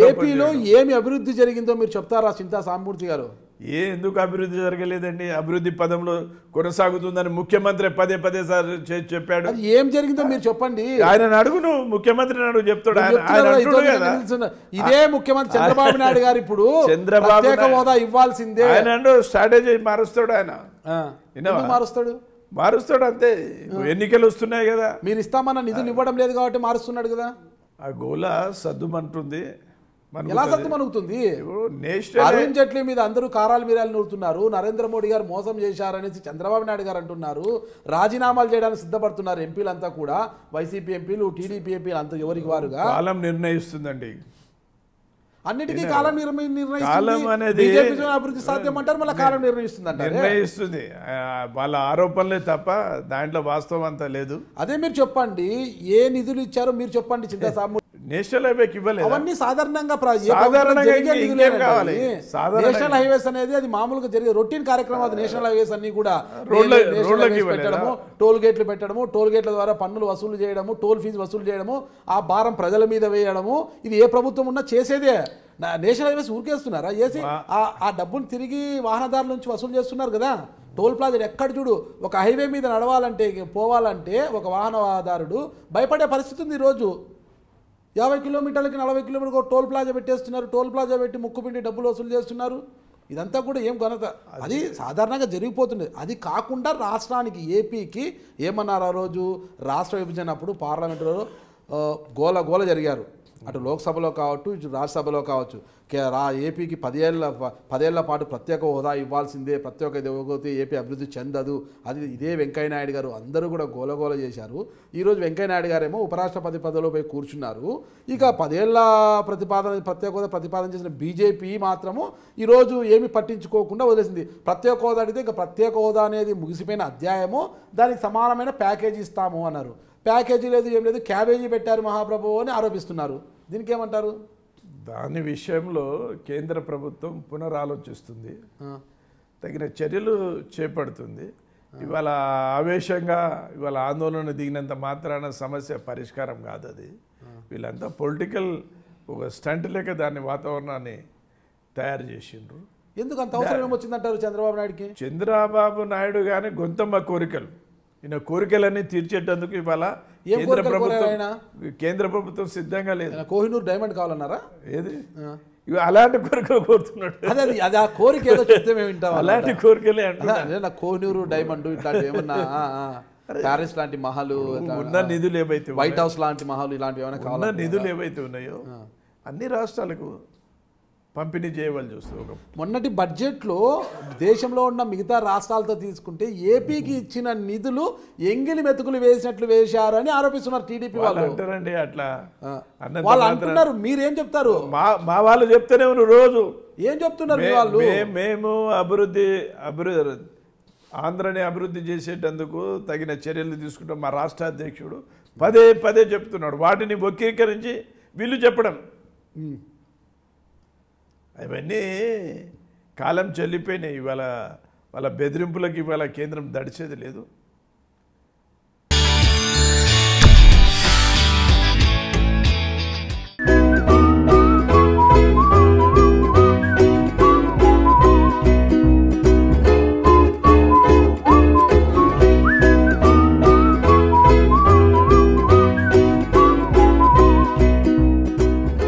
ఏపీలో ఏమి అభివృద్ధి జరిగిందో మీరు చెప్తారా చింతా సాంబమూర్తి గారు? ఎందుకు అభివృద్ధి జరగలేదండి? అభివృద్ధి పదంలో కొనసాగుతుందని ముఖ్యమంత్రి పదే పదే సార్ చెప్పాడు. అది ఏం జరిగిందో మీరు చెప్పండి. ఆయన అడుగును, ముఖ్యమంత్రిని అడుగు చెప్తాడు. ఇదే ముఖ్యమంత్రి చంద్రబాబు నాయుడు గారు ఇప్పుడు ప్రత్యేక హోదా ఇవ్వాల్సిందే ఆయన స్ట్రాటజీ మారుస్తాడు. ఆయన మారుస్తాడు అంతే. ఎన్నికలు వస్తున్నాయి కదా, మీరు ఇస్తామన్న నిధులు ఇవ్వడం లేదు కాబట్టి మారుస్తున్నాడు కదా. ఆ గోల సద్దుమంటుంది. ఎలా సద్దుమణుగుతుంది? అరుణ్ జైట్లీ మీద అందరూ కారాలు మీరాలు నూరుతున్నారు. నరేంద్ర మోడీ గారు మోసం చేశారనేసి చంద్రబాబు నాయుడు గారు అంటున్నారు. రాజీనామాలు చేయడానికి సిద్ధపడుతున్నారు ఎంపీలంతా కూడా, వైసీపీ ఎంపీలు, టీడీపీ ఎంపీలు అంతా ఎవరికి వారుగా. కాలం నిర్ణయిస్తుందండి, అన్నిటికీ కాలం నిర్ణయిస్తుంది. అభివృద్ధి సాధ్యం అంటారు, మళ్ళీ కాలం నిర్ణయిస్తుంది. వాళ్ళ ఆరోపణలే తప్ప దాంట్లో వాస్తవం అంతా లేదు. అదే మీరు చెప్పండి, ఏ నిధులు ఇచ్చారో మీరు చెప్పండి. చింతా సాంబమూర్తి నేషనల్ హైవేకి ఇవ్వలేదు. అవన్నీ సాధారణంగా నేషనల్ హైవేస్ అనేది అది మామూలుగా జరిగే రొటీన్ కార్యక్రమం. అది నేషనల్ హైవేస్ అన్ని కూడా పెట్టడము, టోల్ గేట్లు పెట్టడము, టోల్ గేట్ల ద్వారా పన్నులు వసూలు చేయడము, టోల్ ఫీజు వసూలు చేయడము, ఆ భారం ప్రజల మీద వేయడము, ఇది ఏ ప్రభుత్వం ఉన్నా చేసేదే. నేషనల్ హైవేస్ ఊరికేస్తున్నారా? వేసి ఆ డబ్బును తిరిగి వాహనదారుల నుంచి వసూలు చేస్తున్నారు కదా. టోల్ ప్లాజా ఎక్కడ చూడు, ఒక హైవే మీద నడవాలంటే పోవాలంటే ఒక వాహనదారుడు భయపడే పరిస్థితి ఉంది ఈరోజు. 50 కిలోమీటర్లకి 40 కిలోమీటర్కి ఒక టోల్ ప్లాజా పెట్టేస్తున్నారు. టోల్ ప్లాజా పెట్టి ముక్కుపిండి డబ్బులు వసూలు చేస్తున్నారు. ఇదంతా కూడా ఏం ఘనత, అది సాధారణంగా జరిగిపోతుంది. అది కాకుండా రాష్ట్రానికి ఏపీకి ఏమన్నారు ఆ రోజు రాష్ట్ర విభజన అప్పుడు పార్లమెంటులో గోల జరిగారు. అటు లోక్సభలో కావచ్చు, ఇటు రాజ్యసభలో కావచ్చు. ఏపీకి 10 ఏళ్ల పాటు ప్రత్యేక హోదా ఇవ్వాల్సిందే, ప్రత్యేక ఇవ్వకపోతే ఏపీ అభివృద్ధి చెందదు. అది ఇదే వెంకయ్యనాయుడు గారు అందరూ కూడా గోలగోల చేశారు. ఈరోజు వెంకయ్యనాయుడు గారేమో ఉపరాష్ట్రపతి పదవిలో పోయి కూర్చున్నారు. ఇక 10 ఏళ్ల ప్రత్యేక హోదా ప్రతిపాదన చేసిన బీజేపీ మాత్రము ఈరోజు ఏమి పట్టించుకోకుండా వదిలేసింది. ప్రత్యేక హోదా అడిగితే ఇక ప్రత్యేక హోదా అనేది ముగిసిపోయిన అధ్యాయము, దానికి సమానమైన ప్యాకేజీ ఇస్తాము అన్నారు. ప్యాకేజీ లేదు, ఏం లేదు, క్యాబేజీ పెట్టారు మహాప్రభు అని ఆరోపిస్తున్నారు. దీనికి ఏమంటారు? దాని విషయంలో కేంద్ర ప్రభుత్వం పునరాలోచిస్తుంది, తగిన చర్యలు చేపడుతుంది. ఇవాళ ఆవేశంగా ఇవాళ ఆందోళన దిగినంత మాత్రాన సమస్య పరిష్కారం కాదు. అది వీళ్ళంతా పొలిటికల్ ఒక స్టంట్ లేక దాన్ని వాతావరణాన్ని తయారు చేసిండ్రు. ఎందుకు అంత అవసరం ఏమొచ్చిందంటారు చంద్రబాబు నాయుడుకి? చంద్రబాబు నాయుడు కానీ గొంతమ్మ కోరికలు, ఈయన కోరికలన్నీ తీర్చేటందుకు ఇవాళ కేంద్ర ప్రభుత్వం సిద్ధంగా లేదు. కోహినూర్ డైమండ్ కావాలన్నారా? ఏది అలాంటి కోరికలు కోరుతున్నాడు. అది ఆ కోరిక ఏదో చెప్తే మేము వింటాం. అలాంటి కోరికలే అంటే కోహినూరు డైమండ్ ఇట్లాంటివి ఏమన్నా, ప్యారిస్ లాంటి మహల్, ఉన్న నిధులు ఏవైతే, వైట్ హౌస్ లాంటి మహల్, ఇలాంటివి ఏమైనా కావాలన్నా నిధులు ఏవైతే ఉన్నాయో అన్ని రాష్ట్రాలకు పంపిణీ చేయవలసి చూస్తుంది. మొన్నటి బడ్జెట్లో దేశంలో ఉన్న మిగతా రాష్ట్రాలతో తీసుకుంటే ఏపీకి ఇచ్చిన నిధులు ఎంగిలి మెతుకులు వేసినట్లు వేశారు అని ఆరోపిస్తున్నారు టీడీపీ వాళ్ళు. అంటారండి అట్లా వాళ్ళు అంటున్నారు, మీరేం చెప్తారు? మా వాళ్ళు చెప్తూనే ఉన్నారు రోజు. ఏం చెప్తున్నారు వాళ్ళు? మేము ఆంధ్రని అభివృద్ధి చేసేటందుకు తగిన చర్యలు తీసుకుంటాం. మా రాష్ట్ర అధ్యక్షుడు పదే పదే చెప్తున్నాడు. వాటిని వక్రీకరించి వీళ్ళు చెప్పడం, అవన్నీ కాలం చెల్లిపోయినాయి. ఇవాళ వాళ్ళ బెదిరింపులకు ఇవాళ కేంద్రం దడిచేది లేదు.